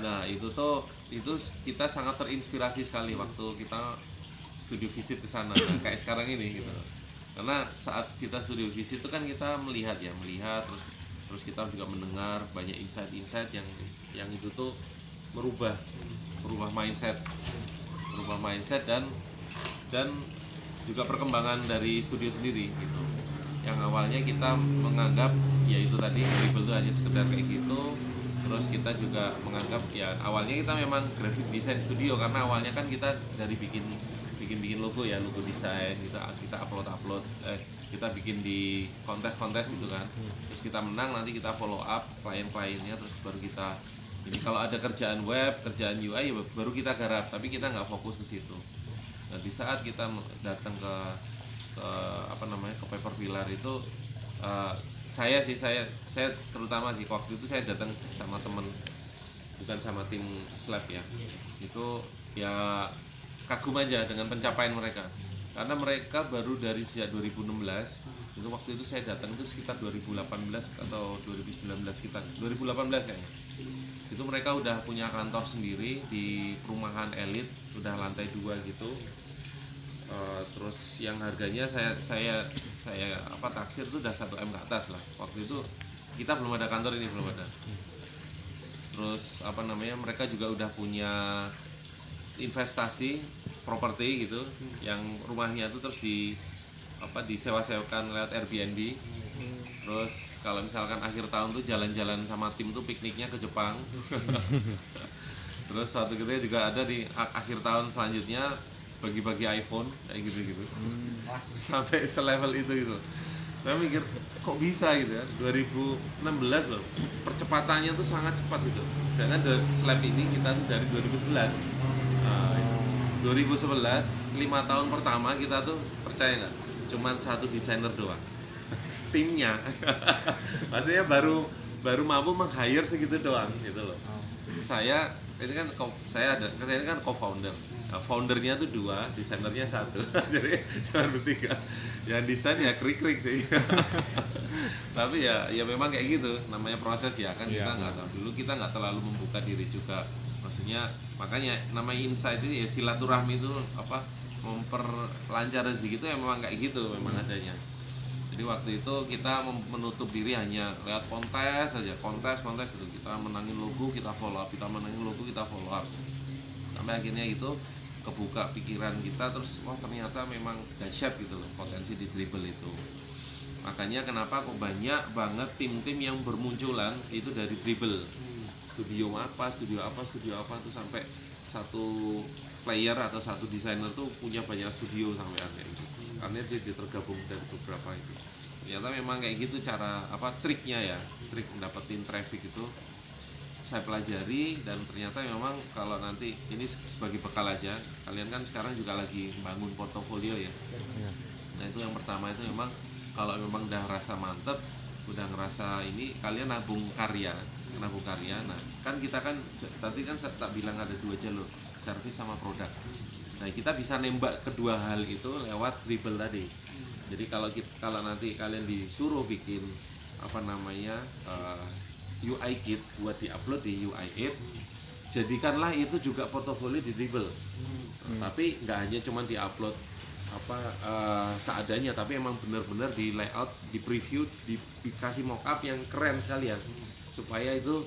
Nah itu kita sangat terinspirasi sekali waktu kita studio visit ke sana, nah, kayak sekarang ini gitu. Karena saat kita studio visit itu kan kita melihat terus terus kita juga mendengar banyak insight-insight yang itu tuh merubah merubah mindset merubah mindset dan juga perkembangan dari studio sendiri gitu. Yang awalnya kita menganggap ya itu tadi dribble itu hanya sekedar kayak gitu, terus kita juga menganggap ya awalnya kita memang graphic design studio karena awalnya kan kita dari bikin logo ya, logo desain kita upload kita bikin di kontes gitu kan, terus kita menang nanti kita follow up klien-kliennya, terus baru kita ini kalau ada kerjaan web kerjaan UI ya baru kita garap, tapi kita nggak fokus ke situ. Nah, di saat kita datang ke apa namanya ke Paper Pillar itu uh, saya terutama di waktu itu saya datang sama temen, bukan sama tim Slab ya. Itu ya kagum aja dengan pencapaian mereka. Karena mereka baru dari sejak 2016, itu waktu itu saya datang itu sekitar 2018 atau 2019 kita 2018 kayaknya. Itu mereka udah punya kantor sendiri di perumahan elit, udah lantai 2 gitu. Terus yang harganya saya apa taksir itu udah 1 M ke atas lah. Waktu itu kita belum ada kantor ini, belum ada. Terus apa namanya mereka juga udah punya investasi properti gitu, yang rumahnya tuh terus disewa-sewakan lewat Airbnb. Terus kalau misalkan akhir tahun tuh jalan-jalan sama tim tuh pikniknya ke Jepang. Terus suatu ketika juga ada di akhir tahun selanjutnya bagi-bagi iPhone kayak gitu-gitu. Sampai selevel itu gitu. Saya mikir kok bisa gitu ya, 2016 loh, percepatannya tuh sangat cepat gitu. Sedangkan Slab ini kita tuh dari 2011. Nah, 2011, 5 tahun pertama kita tuh percaya nggak, cuman satu desainer doang timnya. Maksudnya baru mampu meng-hire segitu doang gitu loh. Saya ini kan saya ini kan co-founder. Nah, foundernya tuh 2, desainernya 1. Jadi cuma bertiga. Yang desain ya krik-krik sih. Tapi ya memang kayak gitu. Namanya proses ya kan, kita nggak tahu dulu, kita nggak terlalu membuka diri juga. Maksudnya makanya namanya insight itu ya silaturahmi itu apa memperlancar rezeki itu ya memang kayak gitu memang adanya. Jadi waktu itu kita menutup diri hanya lewat kontes itu, kita menangin logo kita follow up, sampai akhirnya itu kebuka pikiran kita, terus wah ternyata memang dahsyat gitu loh potensi di dribble itu. Makanya kenapa kok banyak banget tim-tim yang bermunculan itu dari dribble, studio apa tuh, sampai satu player atau satu desainer tuh punya banyak studio sampai kayak gitu, karena dia tergabung dari beberapa itu. Ternyata memang kayak gitu cara triknya ya, trik mendapatkan traffic itu saya pelajari, dan ternyata memang kalau nanti ini sebagai bekal aja, kalian kan sekarang juga lagi bangun portofolio ya. Nah itu yang pertama itu memang kalau memang udah rasa mantep, udah ngerasa ini, kalian nabung karya. Nah kan kita kan tadi kan tak bilang ada 2 jalur, service sama produk. Nah kita bisa nembak kedua hal itu lewat dribble tadi. Jadi kalau nanti kalian disuruh bikin UI kit buat diupload di UI8, jadikanlah itu juga portofolio di dribble. Tapi nggak hanya cuma diupload seadanya, tapi emang benar-benar di layout, di preview, dikasih mockup yang keren sekalian, supaya itu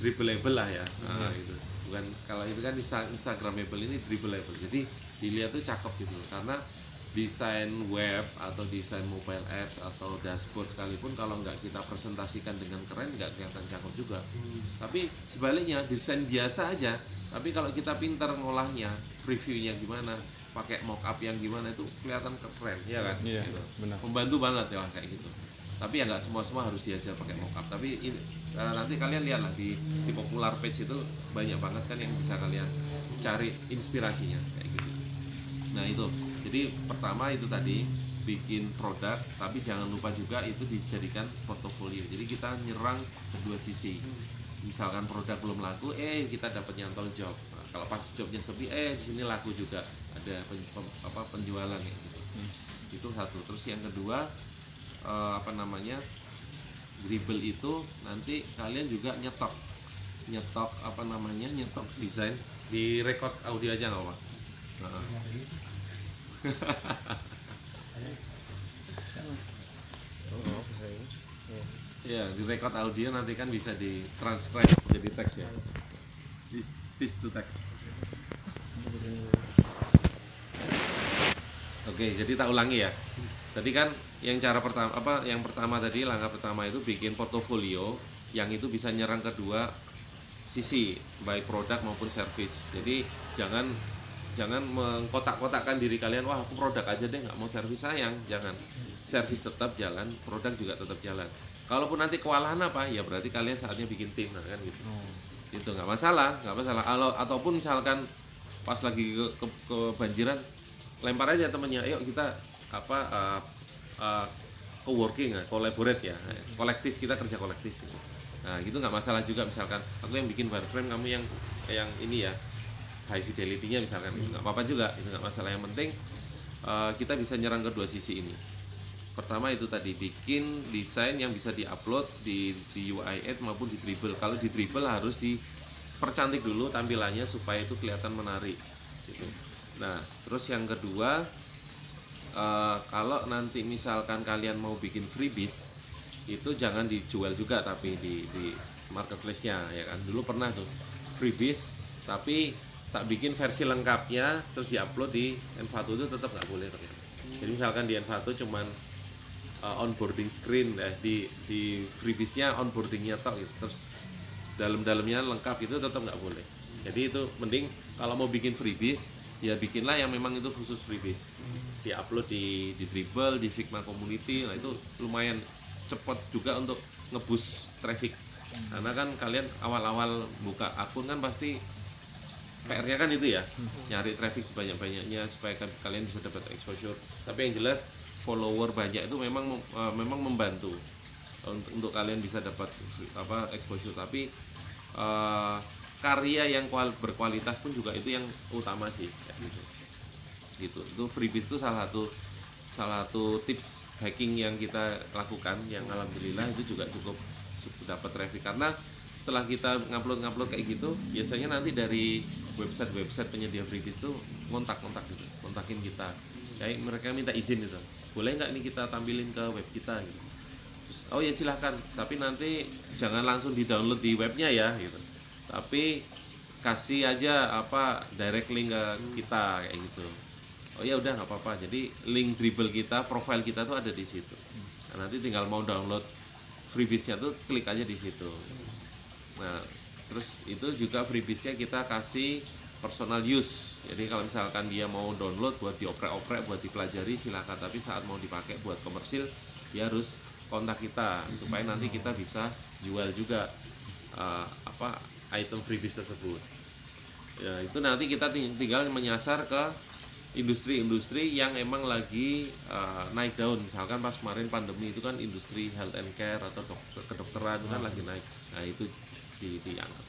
dribbleable lah ya. Nah, itu bukan, kalau itu kan instagramable, ini dribbleable, jadi dilihat tuh cakep gitu. Karena desain web atau desain mobile apps atau dashboard sekalipun kalau nggak kita presentasikan dengan keren, nggak kelihatan cakep juga. Tapi sebaliknya desain biasa aja, tapi kalau kita pintar ngolahnya, previewnya gimana, pakai mockup yang gimana, itu kelihatan keren ya kan. Iya, gitu. benar. Membantu banget ya kayak gitu. Tapi ya nggak semua harus diajar pakai mockup. Tapi nanti kalian lihatlah di popular page itu banyak banget kan yang bisa kalian cari inspirasinya kayak gitu. Nah itu, jadi pertama itu tadi bikin produk, tapi jangan lupa juga itu dijadikan portofolio. Jadi kita nyerang kedua sisi. Misalkan produk belum laku, kita dapat nyantol job. Nah, kalau pas jobnya sepi, di sini laku juga, ada penjualan ya gitu. Itu satu. Terus yang kedua dribble itu nanti kalian juga nyetok nyetok apa namanya, nyetok desain di record audio aja nggak apa. Nah. Ya, di record audio nanti kan bisa di transcribe menjadi teks ya, speech to text. Oke, jadi tak ulangi ya. Tadi kan yang cara pertama yang pertama tadi, langkah pertama itu bikin portofolio yang itu bisa nyerang kedua sisi, baik produk maupun service. Jadi jangan mengkotak-kotakkan diri kalian, wah aku produk aja deh, nggak mau service. Sayang, jangan. Service tetap jalan, produk juga tetap jalan. Kalaupun nanti kewalahan apa, ya berarti kalian saatnya bikin tim, nah, kan gitu. Itu nggak masalah. Ataupun misalkan pas lagi kebanjiran, lempar aja temennya, yuk kita co-working, collaborate ya, kolektif, kita kerja kolektif gitu. Nah gitu nggak masalah juga. Misalkan aku yang bikin wireframe, kamu yang ini ya, high fidelity-nya misalkan, nggak apa-apa juga, itu nggak masalah. Yang penting kita bisa nyerang kedua sisi ini. Pertama itu tadi, bikin desain yang bisa diupload di UI8 maupun di Dribbble. Kalau di Dribbble harus dipercantik dulu tampilannya supaya itu kelihatan menarik gitu. Nah terus yang kedua, kalau nanti misalkan kalian mau bikin freebies, itu jangan dijual juga tapi di marketplace-nya ya kan. Dulu pernah tuh freebies tapi tak bikin versi lengkapnya terus diupload di Envato, itu tetap nggak boleh ternyata. Jadi misalkan di Envato cuman onboarding screen, di freebies-nya onboarding-nya tok gitu, terus dalam-dalamnya lengkap, itu tetap nggak boleh. Jadi itu mending kalau mau bikin freebies ya bikinlah yang memang itu khusus freebies, diupload di Dribbble, di Figma Community. Nah itu lumayan cepat juga untuk ngeboost traffic, karena kan kalian awal-awal buka akun kan pasti PR-nya kan itu ya, nyari traffic sebanyak-banyaknya supaya kalian bisa dapat exposure. Tapi yang jelas follower banyak itu memang membantu untuk kalian bisa dapat exposure. Tapi karya yang berkualitas pun juga itu yang utama sih, gitu. Itu freebies itu salah satu tips hacking yang kita lakukan, yang alhamdulillah itu juga cukup dapat traffic. Karena setelah kita ngupload kayak gitu, biasanya nanti dari website penyedia freebies tuh kontakin kita, kayak mereka minta izin gitu, boleh nggak nih kita tampilin ke web kita gitu. Terus, oh ya silahkan, tapi nanti jangan langsung di download di webnya ya gitu, tapi kasih aja direct link ke kita kayak gitu. Oh ya udah nggak apa-apa, jadi link Dribbble kita, profile kita tuh ada di situ. Nah, nanti tinggal mau download freebiesnya tuh klik aja di situ. Nah terus itu juga freebiesnya kita kasih personal use. Jadi kalau misalkan dia mau download buat dioprek-oprek, buat dipelajari silahkan, tapi saat mau dipakai buat komersil dia harus kontak kita supaya nanti kita bisa jual juga item freebies tersebut. Ya itu nanti kita tinggal menyasar ke industri-industri yang emang lagi naik daun. Misalkan pas kemarin pandemi itu kan industri health and care atau kedokteran itu kan lagi naik. Nah itu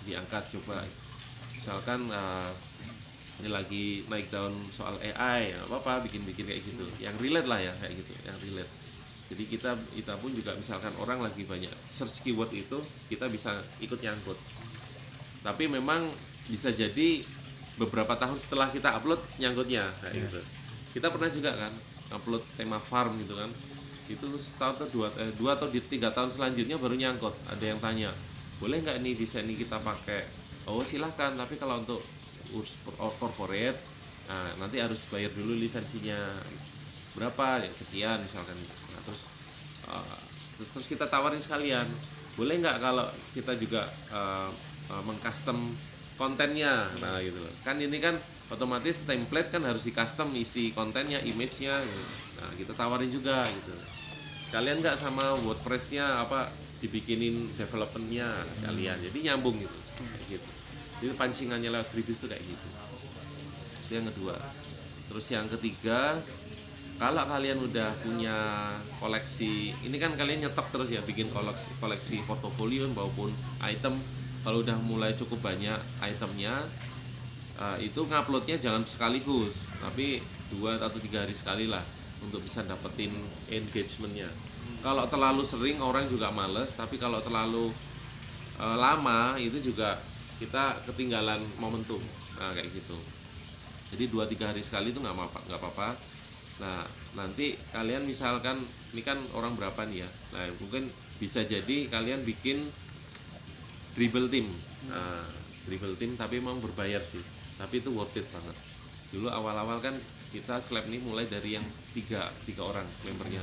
diangkat coba. Misalkan ini lagi naik daun soal AI, apa bikin kayak gitu, yang relate lah ya, kayak gitu, yang relate. Jadi kita pun juga misalkan orang lagi banyak search keyword itu, kita bisa ikut nyangkut. Tapi memang bisa jadi beberapa tahun setelah kita upload nyangkutnya kayak gitu. Kita pernah juga kan upload tema farm gitu kan, itu setahun atau dua atau 3 tahun selanjutnya baru nyangkut. Ada yang tanya, boleh nggak nih desain ini kita pakai? Oh silahkan, tapi kalau untuk corporate, nah nanti harus bayar dulu lisensinya berapa ya, sekian misalkan. Nah, terus kita tawarin sekalian, boleh nggak kalau kita juga mengcustom kontennya. Nah gitu loh, kan ini kan otomatis template kan harus di custom, isi kontennya, image-nya gitu. Nah kita tawarin juga gitu, sekalian nggak sama WordPress-nya dibikinin development-nya sekalian, jadi nyambung gitu, kayak gitu. Jadi pancingannya lewat freebies tuh kayak gitu. Itu yang kedua. Terus yang ketiga, kalau kalian udah punya koleksi, ini kan kalian nyetok terus ya, bikin koleksi portofolio maupun item. Kalau udah mulai cukup banyak itemnya, itu nguploadnya jangan sekaligus, tapi 2 atau 3 hari sekali lah untuk bisa dapetin engagementnya. Kalau terlalu sering orang juga males, tapi kalau terlalu lama itu juga kita ketinggalan momentum. Nah kayak gitu. Jadi 2-3 hari sekali itu nggak apa-apa. Nah nanti kalian misalkan ini kan orang berapa nih ya, nah mungkin bisa jadi kalian bikin dribble team. Nah, dribble team tapi memang berbayar sih, tapi itu worth it banget. Dulu awal-awal kan kita slab nih mulai dari yang tiga orang membernya.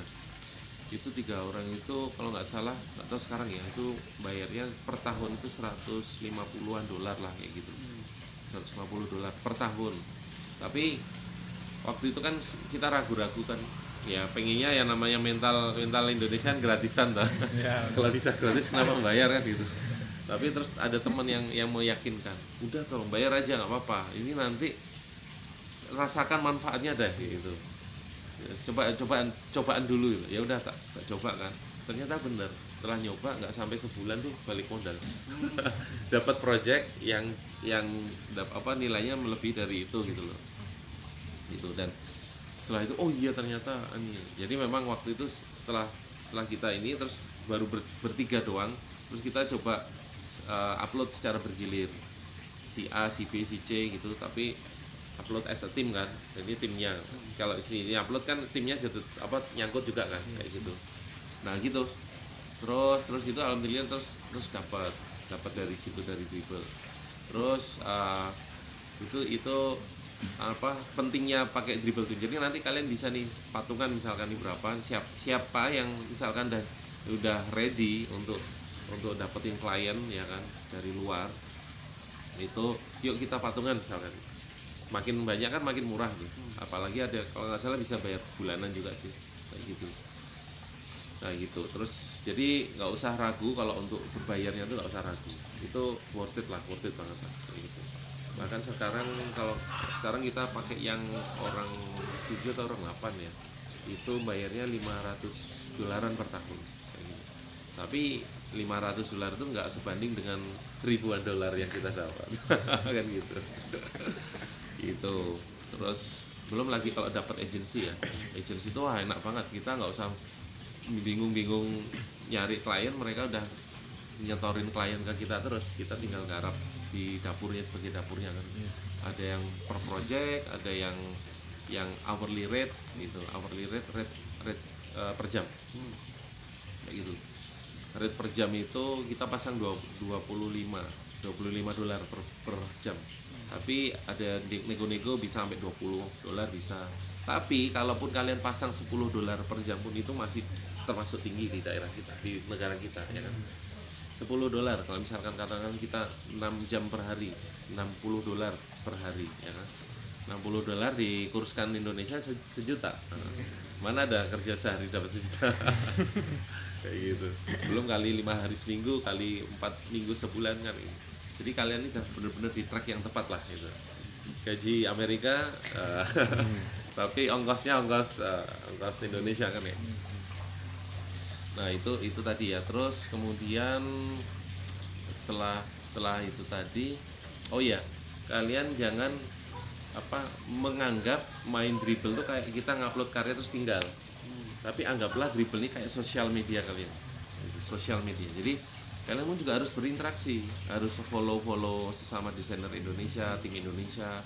Itu 3 orang itu kalau nggak salah, nggak tahu sekarang ya, itu bayarnya per tahun itu 150-an dolar lah kayak gitu. $150 per tahun. Tapi waktu itu kan kita ragu-ragu kan, ya pengennya yang namanya mental Indonesia gratisan tuh. Ya, Kalau bisa gratis kenapa bayar kan gitu. Tapi terus ada teman yang meyakinkan, udah tolong bayar aja nggak apa-apa, ini nanti rasakan manfaatnya dah gitu. Ya, cobaan dulu ya udah tak coba kan, ternyata bener, setelah nyoba nggak sampai sebulan tuh balik modal. Dapat project yang nilainya melebihi dari itu gitu loh gitu. Dan setelah itu oh iya ternyata ini, jadi memang waktu itu setelah kita ini terus baru bertiga doang, terus kita coba upload secara bergilir, si A, si B, si C gitu, tapi upload as a team kan, jadi timnya kalau si upload kan timnya jatuh nyangkut juga kan kayak gitu. Nah gitu terus itu alhamdulillah terus dapat dari situ, dari dribble. Terus itu pentingnya pakai dribble tuh, jadi nanti kalian bisa nih patungan misalkan nih berapa, siapa yang misalkan udah ready untuk dapetin klien ya kan dari luar, itu yuk kita patungan misalkan. Makin banyak kan makin murah nih, apalagi ada kalau nggak salah bisa bayar bulanan juga sih kayak gitu. Nah gitu, terus jadi nggak usah ragu kalau untuk berbayarnya tuh, nggak usah ragu, itu worth it banget lah kayak gitu. Bahkan sekarang kita pakai yang orang 7 atau orang 8 ya, itu bayarnya $500 per tahun kayak gitu. Tapi $500 itu nggak sebanding dengan ribuan dolar yang kita dapat. Kan gitu. Gitu. Terus belum lagi kalau dapat agensi ya, agensi itu wah enak banget, kita nggak usah bingung nyari klien, mereka udah nyetorin klien ke kita, terus kita tinggal garap di dapurnya sebagai dapurnya kan. Ada yang per project, ada yang hourly rate gitu, hourly rate per jam kayak gitu. Rate per jam itu kita pasang $25 per jam. Tapi ada nego-nego bisa sampai $20 bisa. Tapi kalaupun kalian pasang $10 per jam pun itu masih termasuk tinggi di daerah kita, di negara kita ya kan. $10 kalau misalkan katakan kita 6 jam per hari, $60 per hari ya kan. $60 dikurskan Indonesia sejuta. Mana ada kerja sehari dapat sejuta. Kayak gitu. Belum kali 5 hari seminggu, kali 4 minggu sebulan kan. Jadi kalian ini udah benar-benar di track yang tepat lah gitu. Gaji Amerika tapi ongkos Indonesia kan ya. Nah itu tadi ya. Terus kemudian setelah itu tadi, oh ya, kalian jangan menganggap main dribble tuh kayak kita ngupload karya terus tinggal. Tapi anggaplah dribble ini kayak sosial media kalian. Sosial media. Jadi kalian pun juga harus berinteraksi, harus follow sesama desainer Indonesia, tim Indonesia,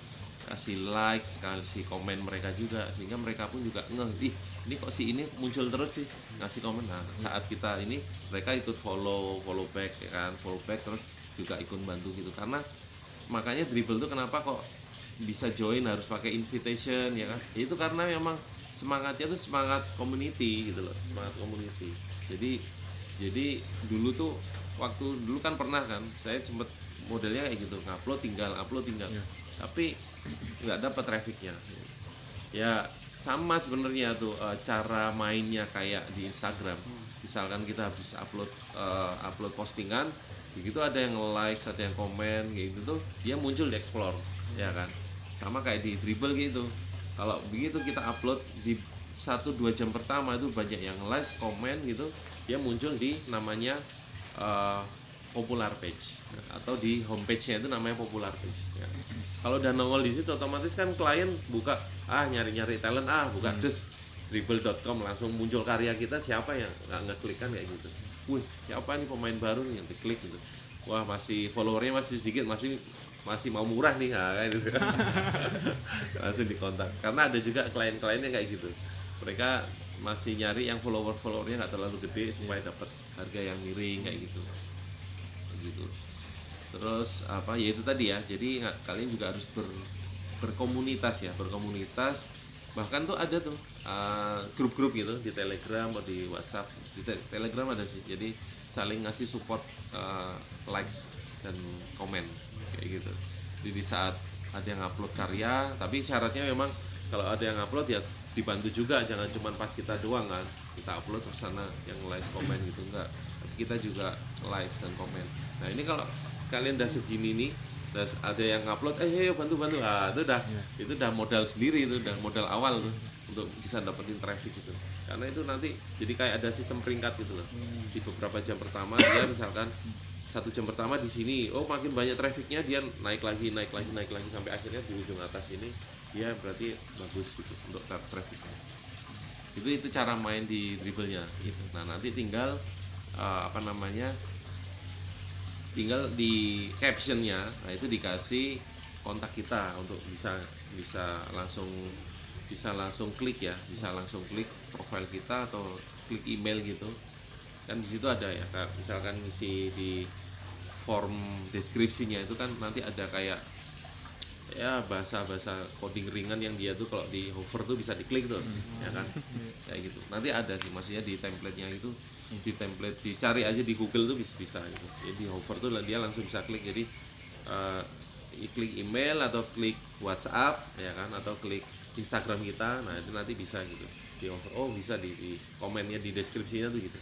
kasih likes, kasih komen mereka juga, sehingga mereka pun juga ngeh, ini kok si ini muncul terus sih, ngasih komen. Nah saat kita ini mereka ikut follow back ya kan, follow back terus juga ikut bantu gitu. Karena makanya dribble tuh kenapa kok bisa join harus pakai invitation ya kan, itu karena memang semangatnya tuh semangat community gitu loh, semangat community. Jadi dulu tuh waktu dulu kan pernah kan saya sempet modelnya kayak gitu, upload tinggal ya. Tapi nggak dapat trafficnya ya. Sama sebenarnya tuh cara mainnya kayak di Instagram. Misalkan kita habis upload postingan begitu, ada yang like, ada yang komen gitu tuh, dia muncul di explore ya kan. Sama kayak di dribble gitu, kalau begitu kita upload di 1-2 jam pertama itu banyak yang like, komen gitu, dia muncul di namanya popular page atau di homepage-nya itu namanya popular page ya. Kalau udah nongol di situ otomatis kan klien buka nyari talent, buka dribble.com, langsung muncul karya kita, siapa yang nggak ngeklik kan kayak gitu. Wih, siapa nih pemain baru nih, yang diklik gitu. wah masih followernya masih sedikit, masih mau murah nih, nah, kayak gitu. Langsung dikontak. Karena ada juga klien-kliennya kayak gitu, mereka masih nyari yang followernya nggak terlalu gede supaya dapat harga yang miring kayak gitu. Terus apa ya itu tadi ya, jadi kalian juga harus berkomunitas ya, berkomunitas. Bahkan tuh ada tuh grup-grup gitu di Telegram atau di WhatsApp. Di Telegram ada sih, jadi saling ngasih support, likes dan komen kayak gitu. Jadi di saat ada yang upload karya, tapi syaratnya memang kalau ada yang upload ya dibantu juga, jangan cuma pas kita doang kan, kita upload terus sana yang like komen gitu, enggak, tapi kita juga like dan komen. Nah ini kalau kalian udah segini nih, ada yang upload, ayo bantu, nah itu udah modal sendiri, itu udah modal awal tuh untuk bisa dapetin traffic gitu. Karena itu nanti jadi kayak ada sistem peringkat gitu loh. Di beberapa jam pertama dia misalkan 1 jam pertama di sini, oh makin banyak trafficnya, dia naik lagi sampai akhirnya di ujung atas ini dia berarti bagus gitu untuk trafficnya. Itu cara main di dribblenya gitu. Nah nanti tinggal tinggal di captionnya, nah itu dikasih kontak kita untuk bisa langsung klik ya, bisa langsung klik profile kita atau klik email gitu kan. Di situ ada ya, misalkan ngisi di form deskripsinya itu kan nanti ada kayak ya bahasa coding ringan yang dia tuh kalau di hover tuh bisa diklik tuh, ya kan, kayak gitu. Nanti ada sih, maksudnya di template-nya itu, di template dicari aja di Google tuh bisa gitu. Jadi di hover tuh dia langsung bisa klik. Jadi klik email atau klik WhatsApp ya kan, atau klik Instagram kita, nah itu nanti bisa gitu di hover. Oh bisa di komennya di deskripsinya tuh gitu,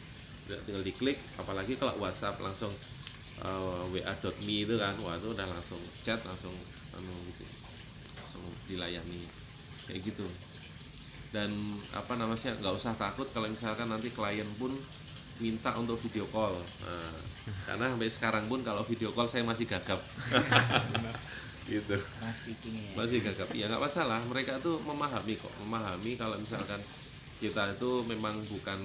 tinggal diklik. Apalagi kalau WhatsApp langsung wa.me itu kan, wah itu udah langsung chat, langsung gitu, langsung dilayani kayak gitu. Dan nggak usah takut kalau misalkan nanti klien pun minta untuk video call. Nah, karena sampai sekarang pun kalau video call saya masih gagap. Gitu. Masih gagap. Ya nggak masalah, mereka tuh memahami kalau misalkan kita itu memang bukan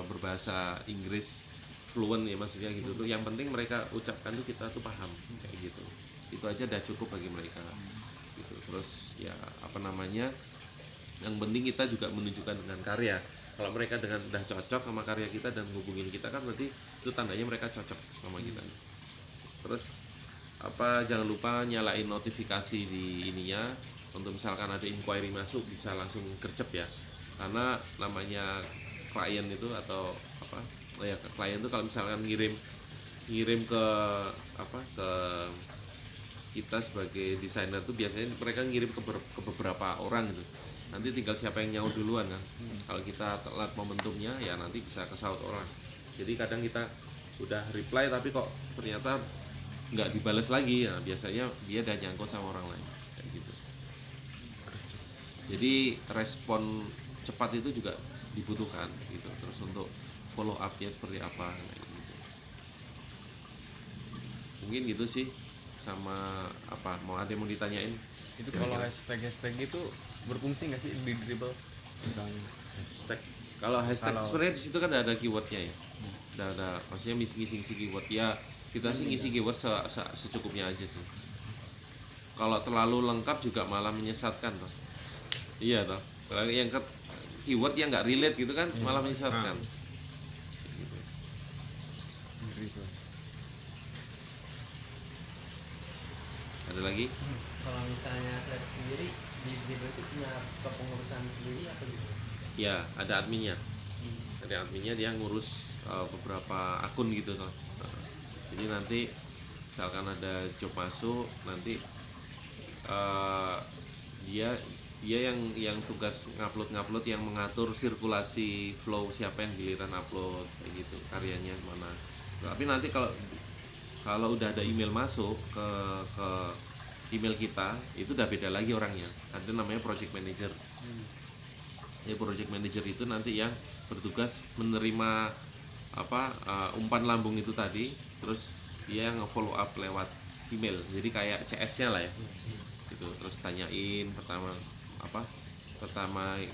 berbahasa Inggris fluent ya, maksudnya gitu tuh. Yang penting mereka ucapkan tuh kita tuh paham kayak gitu. Itu aja udah cukup bagi mereka gitu. Terus ya yang penting kita juga menunjukkan dengan karya. Kalau mereka udah cocok sama karya kita dan hubungin kita kan berarti itu tandanya mereka cocok sama kita. Terus jangan lupa nyalain notifikasi di ininya, untuk misalkan ada inquiry masuk bisa langsung gercep ya. Karena namanya klien itu atau klien itu kalau misalkan ngirim ke kita sebagai desainer tuh biasanya mereka ngirim ke beberapa orang gitu. Nanti tinggal siapa yang nyaut duluan kan. Kalau kita telat momentumnya ya nanti bisa kesaut orang. Jadi kadang kita udah reply tapi kok ternyata nggak dibalas lagi ya, biasanya dia udah nyangkut sama orang lain kayak gitu. Jadi respon cepat itu juga dibutuhkan gitu. Terus untuk follow up-nya seperti apa kayak gitu. Mungkin gitu sih. Sama mau ada yang mau ditanyain? Itu kalau hashtag itu berfungsi nggak sih di Dribbble? Hashtag, kalau hashtag sebenarnya di situ kan ada keywordnya ya. Ada maksudnya ngisi keyword ya. Kita sih ngisi keyword secukupnya aja sih. Kalau terlalu lengkap juga malah menyesatkan toh. Iya toh. Kalau yang keyword yang nggak relate gitu kan malah menyesatkan. Gitu. Ada lagi? Kalau misalnya saya sendiri di Dribbble itu punya kepengurusan sendiri atau gitu? Ya, ada adminnya. Ada adminnya, dia ngurus beberapa akun gitu toh. Jadi nanti misalkan ada job masuk, nanti dia yang tugas ngupload yang mengatur sirkulasi flow, siapa yang giliran upload kayak gitu, karyanya mana. Tapi nanti kalau udah ada email masuk ke email kita, itu udah beda lagi orangnya. Ada namanya project manager. Ya project manager itu nanti yang bertugas menerima umpan lambung itu tadi, terus dia nge-follow up lewat email. Jadi kayak CS-nya lah ya. Gitu. Terus tanyain pertama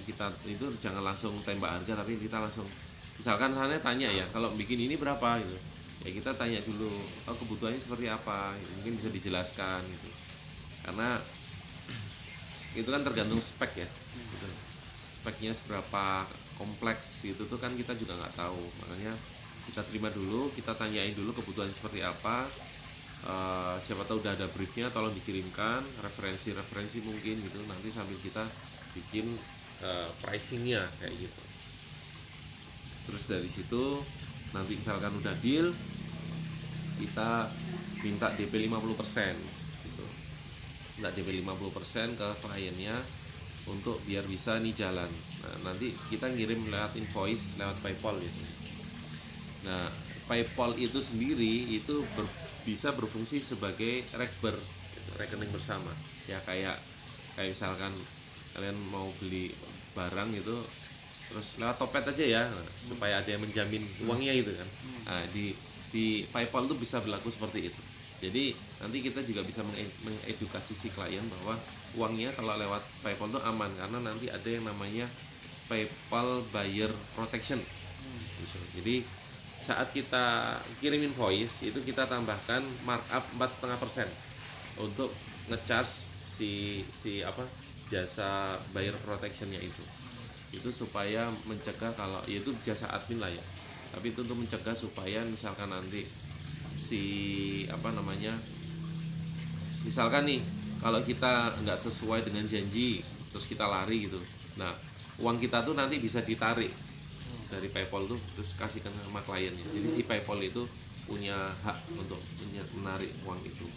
kita itu jangan langsung tembak harga, tapi kita langsung misalkan sana tanya ya, kalau bikin ini berapa gitu. ya kita tanya dulu, oh kebutuhannya seperti apa, mungkin bisa dijelaskan gitu. Karena itu kan tergantung spek ya, gitu. Speknya seberapa kompleks gitu tuh kan kita juga nggak tahu. Makanya kita terima dulu, kita tanyain dulu kebutuhan seperti apa. Siapa tahu udah ada briefnya, tolong dikirimkan referensi mungkin gitu, nanti sambil kita bikin pricingnya kayak gitu. Terus dari situ nanti misalkan udah deal, kita minta DP 50% gitu. Minta DP 50% ke kliennya untuk biar bisa nih jalan. Nah, nanti kita ngirim lewat invoice, lewat PayPal biasanya. Nah, PayPal itu sendiri itu bisa berfungsi sebagai rekber, rekening bersama. Ya kayak misalkan kalian mau beli barang gitu, terus lewat Topet aja ya, supaya ada yang menjamin uangnya gitu kan. Nah, di PayPal itu bisa berlaku seperti itu. Jadi nanti kita juga bisa mengedukasi si klien bahwa uangnya kalau lewat PayPal itu aman, karena nanti ada yang namanya PayPal Buyer Protection gitu. Jadi saat kita kirim invoice itu kita tambahkan markup 4,5% untuk ngecharge si apa jasa buyer protectionnya itu supaya mencegah, kalau ya itu jasa admin lah ya, tapi itu untuk mencegah supaya misalkan nanti si apa namanya, misalkan nih kalau kita nggak sesuai dengan janji terus kita lari gitu, nah uang kita tuh nanti bisa ditarik dari PayPal tuh terus kasihkan sama kliennya. Jadi si PayPal itu punya hak untuk menarik uang itu.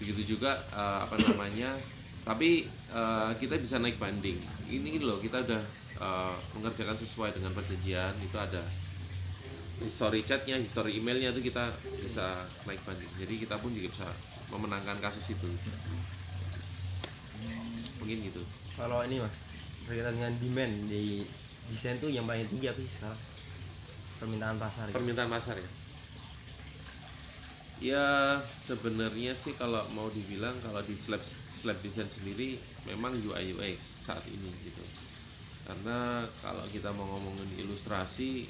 Begitu juga apa namanya, tapi kita bisa naik banding. Ini loh, kita udah mengerjakan sesuai dengan perjanjian, itu ada history chatnya, history emailnya, itu kita bisa naik banding. Jadi kita pun juga bisa memenangkan kasus itu. Mungkin gitu. Kalau ini mas, berkaitan dengan demand di desain tuh yang paling tinggi apa sih sekarang? Permintaan pasar gitu. Permintaan pasar ya? Ya sebenarnya sih kalau mau dibilang, kalau di slab design sendiri memang UI UX saat ini gitu. Karena kalau kita mau ngomongin ilustrasi,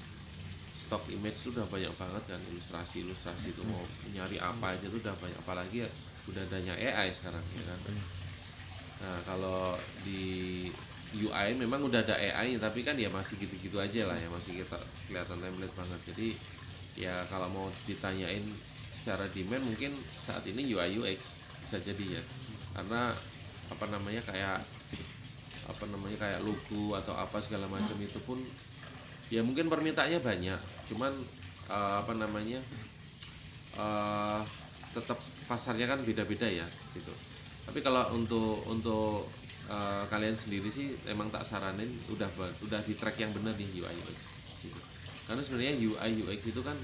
stock image itu udah banyak banget kan, ilustrasi itu mau nyari apa aja tuh udah banyak, apalagi ya udah adanya AI sekarang ya kan. Nah kalau di UI memang udah ada AI, tapi kan ya masih gitu-gitu aja lah ya, masih kita kelihatan template banget. Jadi ya kalau mau ditanyain secara demand mungkin saat ini UI UX bisa jadi ya, karena apa namanya kayak logo atau apa segala macam itu pun ya mungkin permintaannya banyak, cuman apa namanya tetap pasarnya kan beda-beda ya gitu. Tapi kalau untuk kalian sendiri sih emang tak saranin udah di track yang benar di UI UX gitu. Karena sebenarnya UI UX itu kan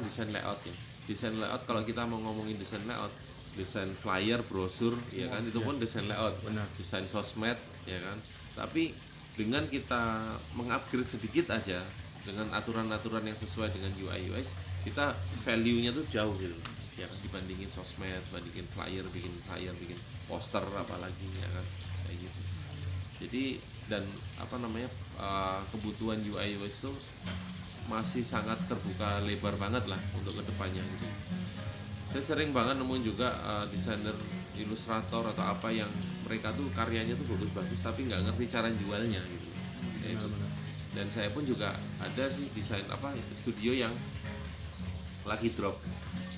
desain layout ya. Desain layout, kalau kita mau ngomongin desain layout, desain flyer, brosur ya kan, itu pun desain layout. Desain sosmed ya kan. Tapi dengan kita mengupgrade sedikit aja dengan aturan-aturan yang sesuai dengan UI UX, kita value-nya tuh jauh gitu ya kan, dibandingin sosmed, bandingin flyer, bikin poster apalagi ya kan, kayak gitu. Jadi dan apa namanya kebutuhan UI UX tuh masih sangat terbuka lebar banget lah untuk kedepannya gitu. Saya sering banget nemuin juga desainer, ilustrator atau apa yang mereka tuh karyanya tuh bagus-bagus tapi nggak ngerti cara jualnya gitu. Ya, dan saya pun juga ada sih desain studio yang lagi drop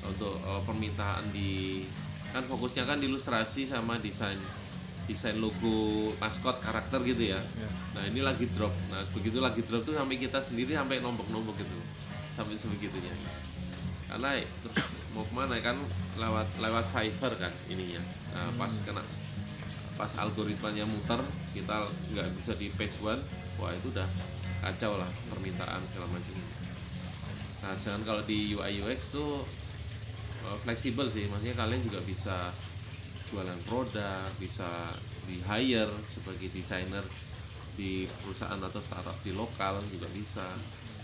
untuk permintaan di, kan fokusnya kan di ilustrasi sama desain logo, maskot, karakter gitu ya. Nah ini lagi drop. Nah begitu lagi drop tuh sampai kita sendiri sampai nombok gitu, sampai sebegitunya. Karena terus mau kemana kan, lewat Fiverr kan ininya. Nah pas algoritmanya muter, kita nggak bisa di page one, wah itu udah kacau lah permintaan segala macam. Nah sedangkan kalau di UI UX tuh fleksibel sih, maksudnya kalian juga bisa jualan produk, bisa di hire sebagai desainer di perusahaan atau startup di lokal juga bisa.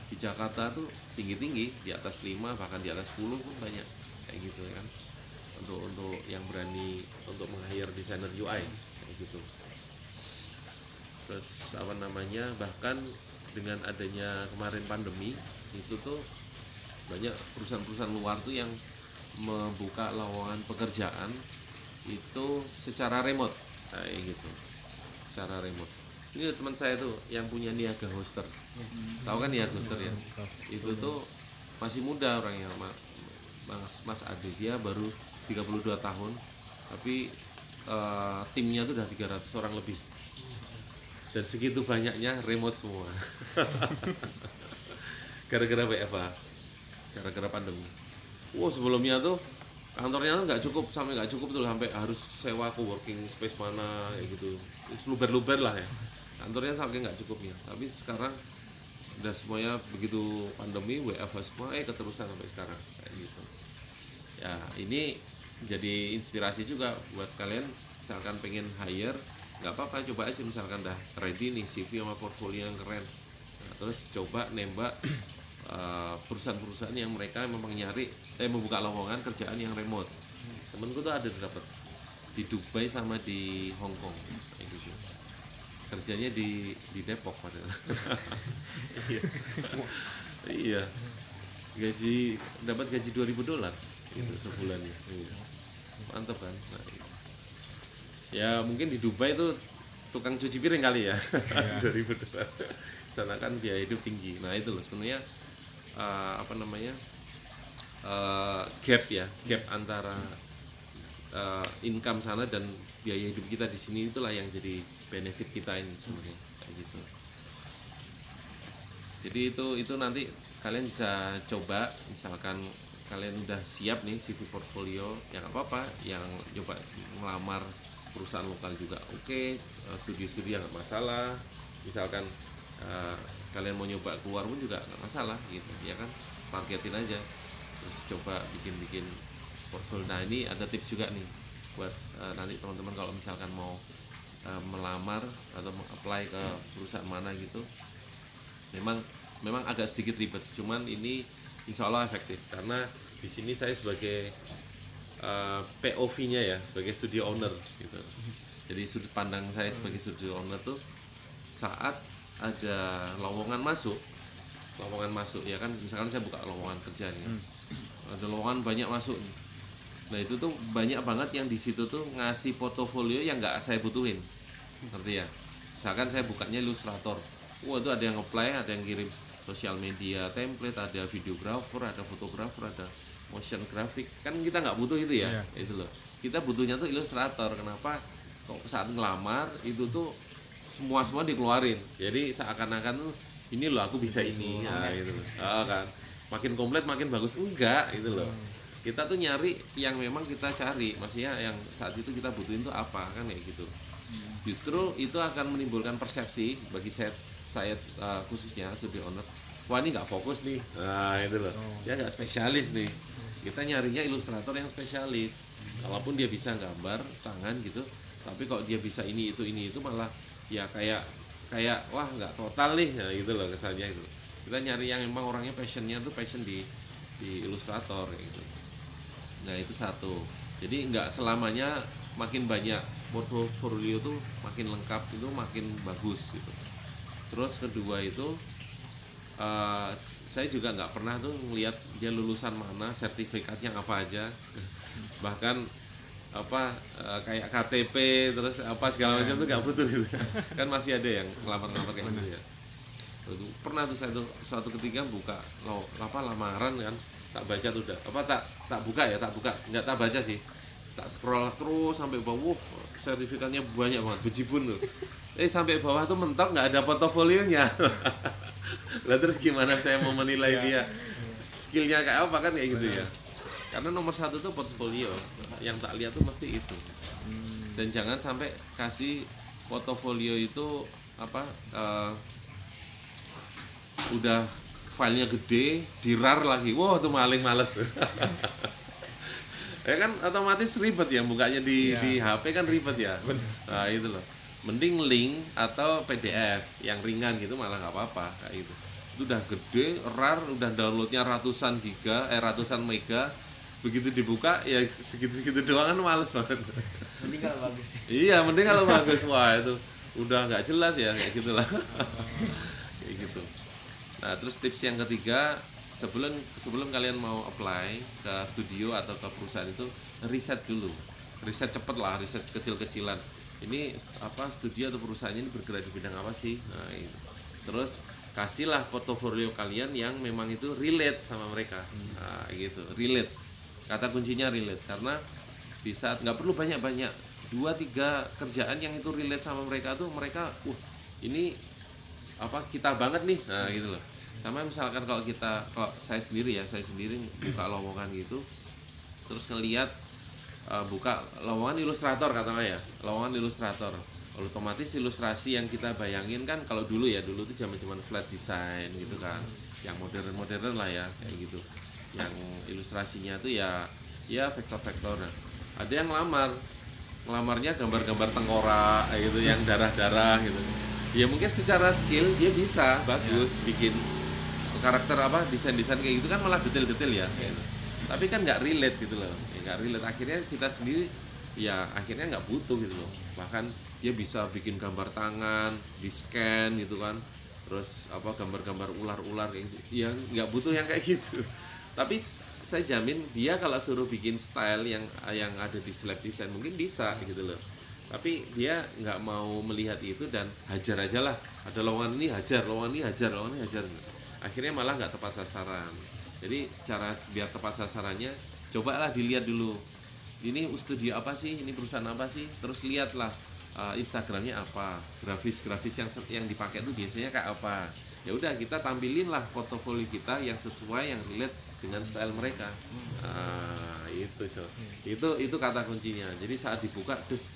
Di Jakarta tuh tinggi-tinggi, di atas 5 bahkan di atas 10 pun banyak kayak gitu ya kan, untuk yang berani untuk meng-hire desainer UI kayak gitu. Terus apa namanya, bahkan dengan adanya kemarin pandemi itu tuh banyak perusahaan-perusahaan luar tuh yang membuka lowongan pekerjaan itu secara remote kayak gitu, secara remote. Ini teman saya tuh yang punya Niaga Hoster, tahu kan Niaga Hoster ya? Itu tuh masih muda orangnya, Mas Ade, dia baru 32 tahun, tapi timnya tuh udah 300 orang lebih, dan segitu banyaknya remote semua. Gara-gara WFH, gara-gara pandemi. Sebelumnya tuh kantornya tuh nggak cukup, sampai nggak cukup tuh sampai harus sewa co-working space mana kayak gitu, luber-luber lah ya kantornya, sampai nggak cukupnya. Tapi sekarang udah semuanya begitu pandemi WFH semua, keterusan sampai sekarang kayak gitu ya. Ini jadi inspirasi juga buat kalian, misalkan pengen hire, nggak apa-apa, coba aja misalkan dah ready nih CV sama portfolio yang keren, nah, terus coba nembak perusahaan-perusahaan yang mereka memang nyari membuka lowongan kerjaan yang remote. Temenku tuh ada dapat di Dubai sama di Hong Kong kayak gitu, kerjanya di Depok padahal. Iya, dapat gaji $2.000 gitu sebulannya. Iya. Mantap kan. Nah, ya mungkin di Dubai tuh tukang cuci piring kali ya. $2.000. Sana kan biaya hidup tinggi. Nah itu loh sebenarnya gap antara income sana dan biaya hidup kita di sini, itulah yang jadi benefit kita ini sebenarnya kayak gitu. Jadi itu nanti kalian bisa coba, misalkan kalian udah siap nih CV portfolio, yang apa-apa, yang coba melamar perusahaan lokal juga oke, studio-studio nggak masalah, misalkan kalian mau nyoba keluar pun juga nggak masalah gitu ya kan, targetin aja, terus coba bikin portfolio. Nah ini ada tips juga nih buat nanti teman-teman kalau misalkan mau melamar atau apply ke perusahaan mana gitu, memang agak sedikit ribet, cuman ini insya Allah efektif karena di sini saya sebagai POV-nya ya, sebagai studio owner gitu. Jadi sudut pandang saya sebagai studio owner tuh saat ada lowongan masuk ya kan, misalkan saya buka lowongan kerja nih, ada lowongan banyak masuk nih. Nah itu tuh banyak banget yang di situ tuh ngasih portofolio yang nggak saya butuhin, ngerti ya? Misalkan saya bukanya Illustrator, itu ada yang apply, ada yang kirim sosial media template, ada videographer, ada fotografer, ada motion graphic, kan kita nggak butuh itu ya, itu loh. Kita butuhnya tuh Illustrator. Kenapa? Kok saat ngelamar itu tuh semua dikeluarin, jadi seakan-akan tuh ini loh aku bisa ini ya gitu loh. Kan makin komplit makin bagus, enggak itu loh. Kita tuh nyari yang memang kita cari, maksudnya yang saat itu kita butuhin tuh apa kan kayak gitu. Justru itu akan menimbulkan persepsi bagi saya khususnya studio owner, wah ini nggak fokus nih, nah itu loh, dia nggak spesialis nih. Kita nyarinya ilustrator yang spesialis, kalaupun dia bisa gambar tangan gitu, tapi kalau dia bisa ini itu malah ya kayak wah nggak total nih, nah gitu loh kesannya itu. Kita nyari yang emang orangnya passionnya tuh passion di ilustrator kayak gitu. Nah itu satu, jadi nggak selamanya makin banyak portfolio tuh makin lengkap itu makin bagus gitu. Terus kedua itu saya juga nggak pernah tuh ngelihat dia lulusan mana, sertifikatnya apa aja, bahkan kayak KTP terus apa segala macam tuh nggak butuh gitu. Kan masih ada yang ngelamar kayak gitu ya. Pernah tuh saya tuh suatu ketika buka lamaran kan, tak baca tuh udah tak buka nggak tak baca sih, tak scroll terus sampai bawah, sertifikatnya banyak banget, bejibun tuh. Sampai bawah tuh mentok nggak ada portofolionya. Lah terus gimana saya mau menilai dia skillnya kayak apa kan kayak gitu ya. Karena nomor satu tuh portofolio, yang tak lihat tuh mesti itu. Dan jangan sampai kasih portofolio itu udah filenya gede, di-rar lagi, wah tuh maling males tuh. Ya kan otomatis ribet ya, bukanya di HP kan ribet ya. Nah itu loh, mending link atau PDF yang ringan gitu malah nggak apa-apa kayak gitu. Itu udah gede, rar, udah downloadnya ratusan mega, begitu dibuka ya segitu doang kan males banget. Mending kalau bagus. Iya, mending kalau bagus. Wah itu udah nggak jelas ya kayak gitulah. Kayak gitu. Nah, terus tips yang ketiga, sebelum sebelum kalian mau apply ke studio atau ke perusahaan itu, riset dulu. Riset cepet lah, riset kecil-kecilan. Ini apa, studio atau perusahaan ini bergerak di bidang apa sih? Nah, itu. Terus kasihlah portofolio kalian yang memang itu relate sama mereka. Nah, gitu, relate. Kata kuncinya relate, karena di saat nggak perlu banyak-banyak, 2-3 kerjaan yang itu relate sama mereka tuh, mereka ini apa, kita banget nih. Nah, gitu loh. Sama misalkan kalau saya sendiri buka lowongan gitu, terus ngelihat buka lowongan ilustrator katakanlah ya, lowongan ilustrator, otomatis ilustrasi yang kita bayangin kan, kalau dulu tuh zaman flat design gitu kan, yang modern lah ya, kayak gitu, yang ilustrasinya tuh ya vektor-vektor. Nah, ada yang ngelamarnya gambar-gambar tengkorak gitu, yang darah-darah gitu. Ya mungkin secara skill dia bisa bagus bikin karakter apa, desain-desain kayak gitu kan, malah detail-detail ya gitu. Tapi kan nggak relate gitu loh, nggak relate. Akhirnya kita sendiri ya akhirnya nggak butuh gitu loh. Bahkan dia bisa bikin gambar tangan di scan gitu kan, terus apa, gambar-gambar ular-ular kayak gitu, yang nggak butuh yang kayak gitu. Tapi saya jamin dia kalau suruh bikin style yang ada di slab design mungkin bisa gitu loh. Tapi dia nggak mau melihat itu dan hajar aja lah, ada lowongan ini hajar, lowongan ini hajar. Akhirnya malah nggak tepat sasaran. Jadi cara biar tepat sasarannya, cobalah dilihat dulu, ini studio apa sih, ini perusahaan apa sih, terus lihatlah Instagramnya apa, grafis yang dipakai itu biasanya kayak apa. Ya udah, kita tampilin lah portofolio kita yang sesuai, yang relate dengan style mereka. Itu itu kata kuncinya. Jadi saat dibuka terus,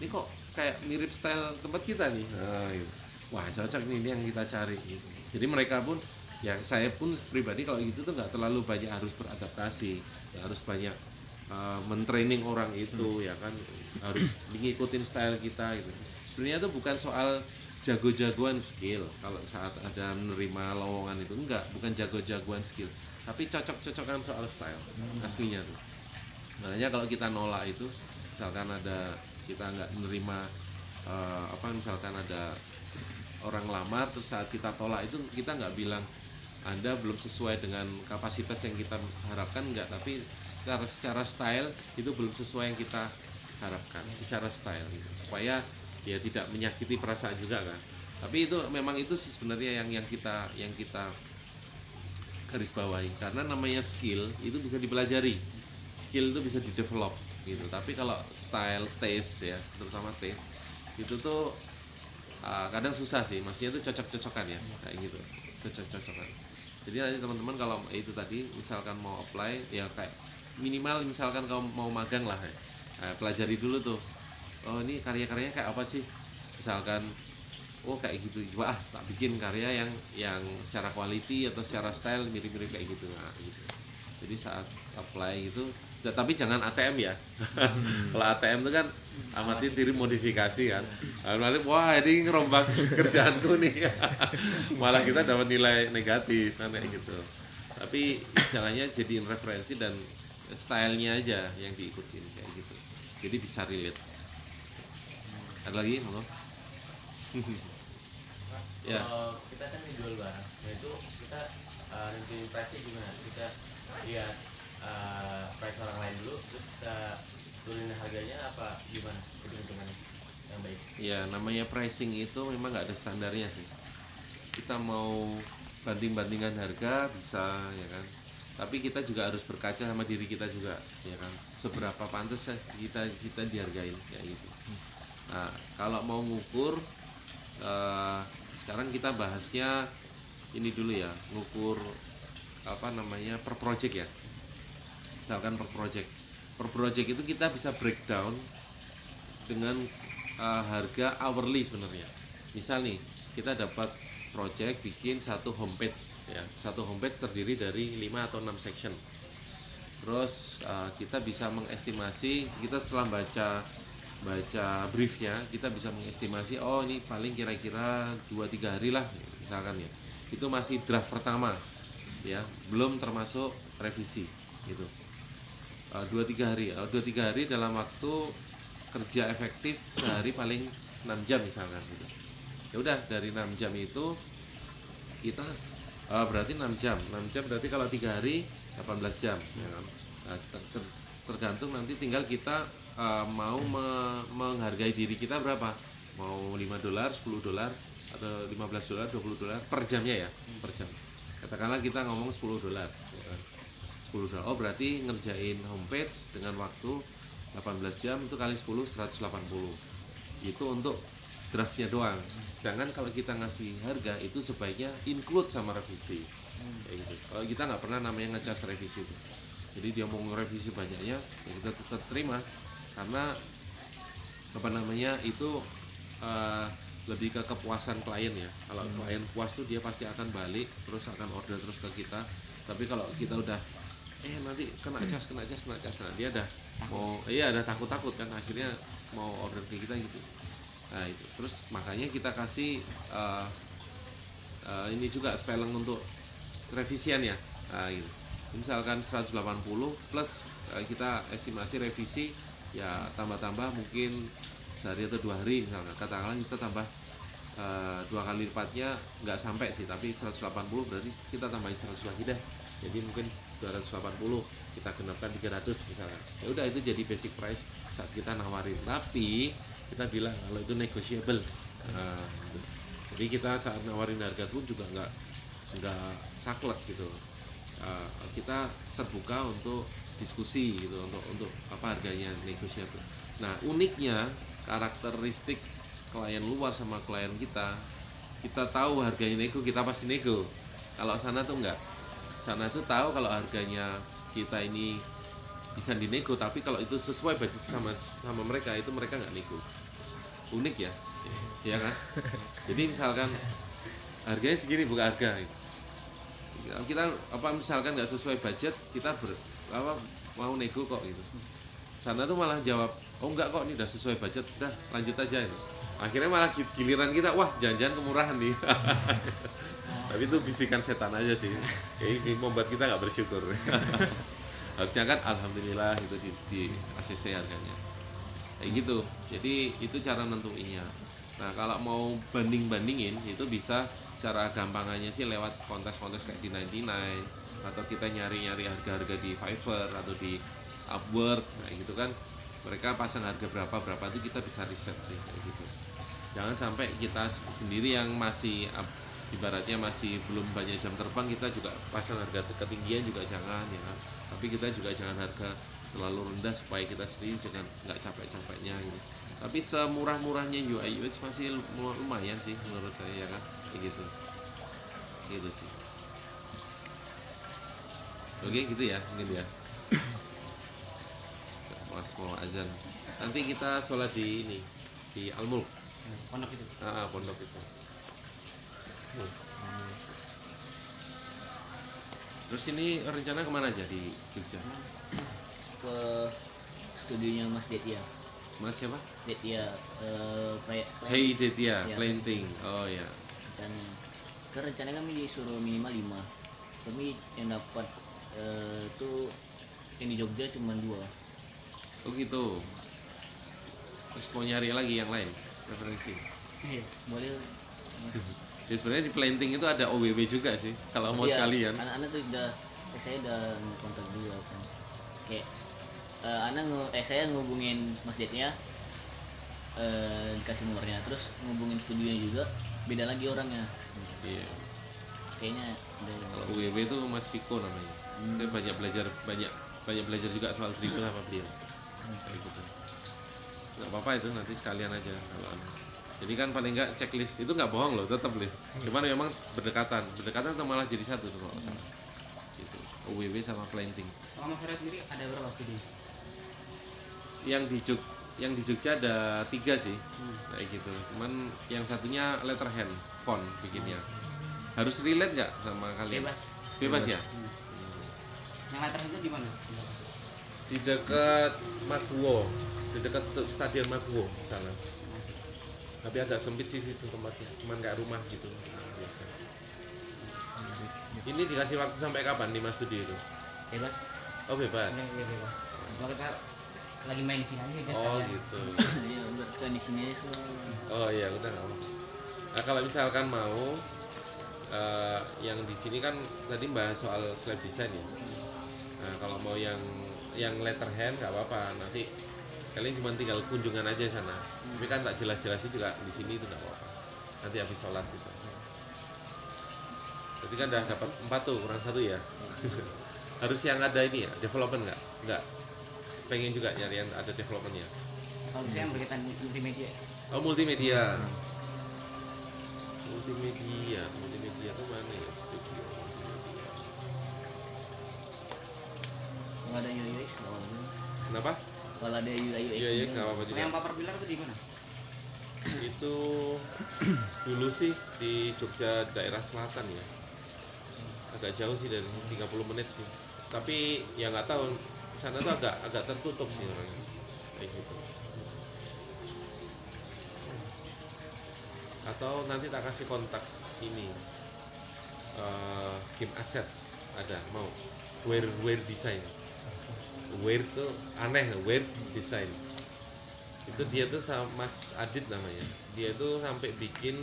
ini kok kayak mirip style tempat kita nih. Gitu. Wah, cocok nih, ini yang kita cari gitu. Jadi mereka pun, ya saya pun pribadi kalau gitu tuh nggak terlalu banyak harus beradaptasi, ya harus banyak mentraining orang itu, ya kan, harus ngikutin style kita gitu. Sebenarnya itu bukan soal jago-jagoan skill. Kalau saat ada menerima lowongan itu bukan jago-jagoan skill, tapi cocok-cocokan soal style aslinya tuh. Makanya kalau kita nolak itu, misalkan kita nggak menerima misalkan ada orang lamar, terus saat kita tolak itu kita nggak bilang Anda belum sesuai dengan kapasitas yang kita harapkan, enggak, tapi secara style itu belum sesuai yang kita harapkan secara style gitu. Supaya ya tidak menyakiti perasaan juga kan. Tapi itu memang itu sih sebenarnya yang kita garis bawahi, karena namanya skill itu bisa dipelajari, skill itu bisa didevelop gitu. Tapi kalau style, taste ya, terutama taste itu tuh kadang susah sih, maksudnya itu cocok-cocokan ya, kayak gitu, cocok-cocokan. Jadi nanti teman-teman kalau itu tadi misalkan mau apply, ya kayak minimal misalkan kamu mau magang lah ya, pelajari dulu tuh, oh ini karya-karyanya kayak apa sih, misalkan kayak gitu, tak bikin karya yang secara quality atau secara style mirip-mirip kayak gitu. Nah, gitu. Jadi saat apply gitu, tapi jangan ATM ya. Kalau ATM itu kan amati diri modifikasi kan. Nanti wah ini ngerombak kerjaanku nih. Malah kita dapat nilai negatif kan kayak gitu. Tapi istilahnya jadiin referensi dan stylenya aja yang diikutin kayak gitu. Jadi bisa relate. Ada lagi, Monggo? Ya. Kita kan menjual barang, yaitu kita nanti pricing gimana? Kita lihat price orang lain dulu, terus kita turunin harganya apa gimana? Hitung-hitungannya yang baik. Ya, namanya pricing itu memang nggak ada standarnya sih. Kita mau banding-bandingan harga bisa, ya kan. Tapi kita juga harus berkaca sama diri kita juga, ya kan. Seberapa pantas kita dihargain kayak gitu. Nah, kalau mau ngukur, sekarang kita bahasnya ini dulu ya, ngukur per project ya. Misalkan per project itu kita bisa breakdown dengan harga hourly sebenarnya. Misal nih, kita dapat project bikin satu homepage ya. Satu homepage terdiri dari 5 atau 6 section. Terus kita bisa mengestimasi, kita setelah baca briefnya, kita bisa mengestimasi, ini paling kira-kira 2-3 hari lah misalkan ya. Itu masih draft pertama ya, belum termasuk revisi gitu. 2-3 hari dalam waktu kerja efektif sehari paling 6 jam misalkan gitu. Ya udah, dari 6 jam itu kita Berarti 6 jam. 6 jam berarti kalau 3 hari 18 jam ya kan. Nah, tergantung nanti tinggal kita mau menghargai diri kita berapa. Mau $5, $10 atau $15, $20 per jamnya ya, per jam. Katakanlah kita ngomong $10 ya kan. $10. Oh, berarti ngerjain homepage dengan waktu 18 jam itu kali 10 180. Itu untuk draftnya doang. Sedangkan kalau kita ngasih harga itu sebaiknya include sama revisi. Kayak gitu. Kalau kita nggak pernah namanya ngecas revisi itu. Jadi dia mau ngerevisi banyaknya, ya kita tetap terima karena apa namanya itu lebih ke kepuasan klien ya. Kalau klien puas tuh dia pasti akan balik terus akan order terus ke kita. Tapi kalau kita udah nanti kena cas, nah dia ada mau ada takut kan akhirnya mau order ke kita gitu. Nah itu terus makanya kita kasih ini juga spelling untuk revisian ya. Nah, gitu. Misalkan 180 plus kita estimasi revisi ya tambah-tambah mungkin sehari atau 2 hari misalkan. Katakanlah kita tambah 2 kali lipatnya nggak sampai sih, tapi 180 berarti kita tambahin 100 lagi dah. Jadi mungkin 280 kita genapkan 300 misalkan. Ya udah itu jadi basic price saat kita nawarin. Tapi kita bilang kalau itu negotiable. Gitu. Jadi kita saat nawarin harga pun juga nggak saklek gitu. Kita terbuka untuk diskusi gitu untuk apa harganya negotiable. Nah uniknya karakteristik klien luar sama klien kita tahu harganya nego kita pasti nego. Kalau sana tuh enggak, sana tuh tahu kalau harganya kita ini bisa dinego, tapi kalau itu sesuai budget sama mereka itu mereka nggak nego. Unik ya, ya kan? Jadi misalkan harganya segini bukan harga. Kita apa misalkan nggak sesuai budget kita mau nego kok gitu. Sana tuh malah jawab oh enggak kok ini udah sesuai budget, udah lanjut aja itu. Akhirnya malah giliran kita wah jangan-jangan kemurahan nih. Tapi itu bisikan setan aja sih. Kayak membuat kita nggak bersyukur. Harusnya kan alhamdulillah itu di ACC harganya. Kayak gitu. Jadi itu cara nentuinnya. Nah kalau mau bandingin itu bisa cara gampangannya sih lewat kontes-kontes kayak di 99 atau kita nyari-nyari harga-harga di Fiverr atau di Upwork kayak gitu kan. Mereka pasang harga berapa itu kita bisa riset sih kayak gitu. Jangan sampai kita sendiri yang masih ibaratnya masih belum banyak jam terbang kita juga pasang harga ketinggian juga jangan ya kan. Tapi kita juga jangan harga terlalu rendah supaya kita sendiri jangan nggak capek-capeknya gitu. Tapi semurah-murahnya UI UX masih lumayan sih menurut saya ya kan kayak gitu sih. Oke gitu ya mungkin ya. Mas mau azan. Nanti kita sholat di ini di Al-Mulk. Pondok itu. Pondok itu. Terus ini rencana kemana aja di Jogja? Ke studionya Mas Detia. Mas siapa? Detia Hey Detia, ya. Planting. Oh ya. Rencananya kami disuruh minimal 5. Kami yang dapat itu yang di Jogja cuma 2. Oh gitu. Terus mau nyari lagi yang lain referensi. Iya, boleh. Ya sebenarnya di Planting itu ada OWW juga sih. Kalau mau Iya, sekalian. Anak-anak tuh saya udah kontak juga kan. Kayak saya ngehubungin Mas Detnya, dikasih nomornya, terus ngehubungin studionya juga, beda lagi orangnya. Iya. Kayaknya Kalau OWW itu Mas Piko namanya. Dia banyak belajar juga soal dribble sama beliau. Kayak gitu. Nggak apa-apa itu nanti sekalian aja kalau jadi kan paling nggak checklist itu nggak bohong loh tetap list. Cuman memang berdekatan atau malah jadi satu tuh kalau salah. Gitu. OWW sama Planting. Kalau Mas Ferry sendiri ada berapa studi? Yang di Jogja ada 3 sih kayak gitu. Cuman yang satunya letterhand font bikinnya. Harus relate nggak sama kalian? Bebas ya. Yang latar itu di mana? Di dekat Maguwo, di dekat Stadion Maguwo sana. Tapi agak sempit sih situ tempatnya, cuman kayak rumah gitu biasa. Ini dikasih waktu sampai kapan nih Mas Studi itu? bebas. Oh bebas. Iya, bebas. Kalau kita lagi main di sini aja guys. Oh gitu. Iya, udah di sini aja. Oh iya udah nggak apa. Nah kalau misalkan mau yang di sini kan tadi bahas soal slab design ya. Nah, kalau mau yang letterhand nggak apa-apa, nanti kalian cuma tinggal kunjungan aja sana. Tapi kan tak jelas-jelasin juga di sini itu nggak apa-apa. Nanti habis sholat gitu. Jadi kan udah dapat 4 tuh, kurang 1 ya. Harus yang ada ini ya, development nggak? Nggak. Pengen juga nyari yang ada developmentnya. Kalau saya yang berkaitan multimedia. Oh, multimedia. Multimedia tuh mana ya? Studio multimedia. Nggak ada UI UX nggak apa-apa. Kenapa? Kalau ada UI UX Iya, iya, nggak apa-apa juga. Yang paper pilar itu di mana? Itu dulu sih di Jogja daerah selatan ya, agak jauh sih, dari 30 menit sih, tapi ya nggak tahu, sana tuh agak tertutup sih orangnya kayak gitu. Atau nanti tak kasih kontak ini, Kim Asset ada, mau wear design. Wear tuh aneh, wear design itu dia tuh sama Mas Adit namanya, dia tuh sampai bikin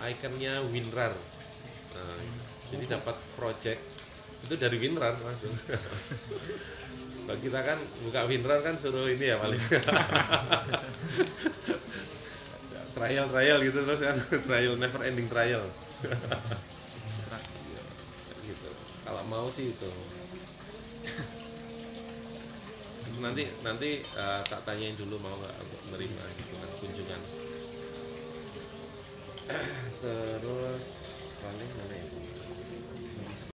ikonnya WinRAR. Nah, jadi dapat project itu dari WinRAR langsung. Kalau kita kan buka WinRAR kan suruh ini ya paling trial gitu terus kan, trial never ending trial. Gitu. Kalau mau sih itu. Nanti tak tanyain dulu mau nggak untuk menerima gitu kan kunjungan. Terus paling mana ya?